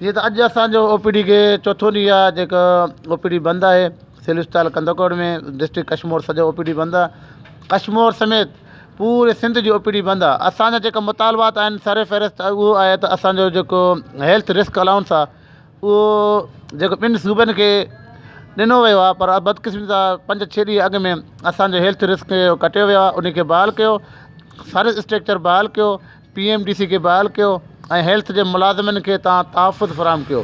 जी तो अॼु असांजो OPD के चौथो ॾींहुं आहे जेका OPD बंदि आहे सिविल अस्पताल कंदकोट में डिस्ट्रिक्ट कशमोर सॼो OPD बंदि आहे कशमोर समेत पूरे सिंध जी OPD बंदि आहे। असांजा जेका मुतालबात आहिनि सर फ़हिरिस्त उहो आहे त असांजो जेको हेल्थ रिस्क अलाउंस आहे उहो जेको ॿिनि सूबनि खे ॾिनो वियो आहे पर बदकिस्मती सां 5-6 ॾींहं अॻु में असांजो हेल्थ रिस्क कटियो वियो आहे उनखे बहाल कयो सर्विस स्ट्रक्चर बहाल कयो PMDC खे बहाल कयो ऐं हेल्थ जे मुलाज़िमनि खे तव्हां तहफ़ुज़ फ़राहम कयो।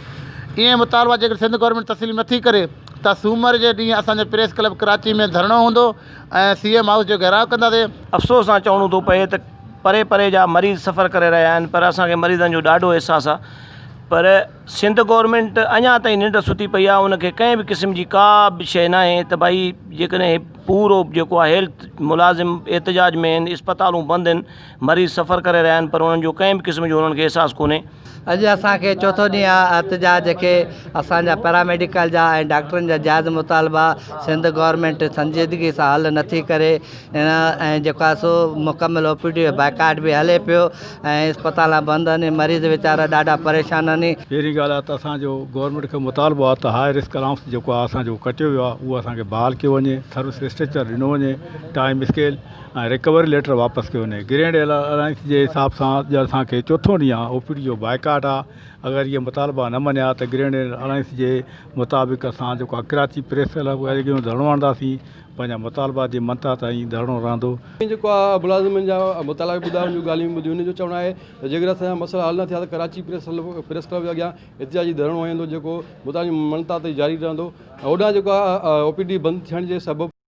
ईअं मुतालबा जेकर सिंध गवर्नमेंट तस्लीम नथी करे त सूमर जे ॾींहुं असांजे प्रेस क्लब कराची में धरणो हूंदो ऐं CM हाउस जो घेराव कंदासीं। अफ़सोस सां चवणो थो पए त परे परे जा मरीज़ सफ़र करे रहिया आहिनि पर असांखे मरीज़नि जो ॾाढो अहसासु आहे पर सिंध गवर्नमेंट अञा ताईं निंड सुती पई आहे उनखे कंहिं बि क़िस्म जी का बि शइ न आहे त भाई जेकॾहिं पूरो जेको आहे हेल्थ मुलाज़िम एहतिजाज में आहिनि इस्पतालूं बंदि आहिनि मरीज़ सफ़र करे रहिया आहिनि पर उन्हनि जो कंहिं बि क़िस्म जो उन्हनि खे अहसासु कोन्हे। अॼु असांखे चौथो ॾींहुं आहे एहतिजाज के असांजा पैरामेडिकल जा ऐं डॉक्टरनि जा जाइज़ मुतालबा सिंध गवर्नमेंट संजीदगी सां हल नथी करे ऐं जेका सो मुकमिल OPD बाइकाट बि हले पियो ऐं इस्पताल बंदि आहिनि मरीज़ वीचारा ॾाढा परेशान आहिनि। पहिरीं ॻाल्हि आहे त असांजो गवर्नमेंट खे मुतालबो आहे त हाई रिस्क अलाउंस जेको आहे असांजो कटियो वियो आहे उहो असांखे बहाल कयो वञे सर्विस स्ट्रक्चर ॾिनो वञे टाइम स्केल ऐं रिकवरी लेटर वापसि कयो वञे। ग्रेड अलायंस जे हिसाब सां अॼु असांखे चौथों ॾींहुं आहे OPD जो बाइकाट आहे। अगरि इहे मुतालबा न मञिया त ग्रेड अलायंस जे मुताबिक़ असां जेको आहे कराची प्रेस क्लब धरणो हणंदासीं पंहिंजा मुतालबा जे मंता ताईं धरणो रहंदो। जेको आहे मुलाज़िमनि जा मुतालबा ॿुधायो उन जूं ॻाल्हियूं ॿुधियूं उन जो चवणु आहे त जेकर असांजा मसइला हल न थिया त कराची प्रेस क्लब जे अॻियां एहतिजाजी धरणो हूंदो जेको मुतालबा मंता ते जारी रहंदो। होॾां जेको आहे OPD बंदि थियण जे सबबु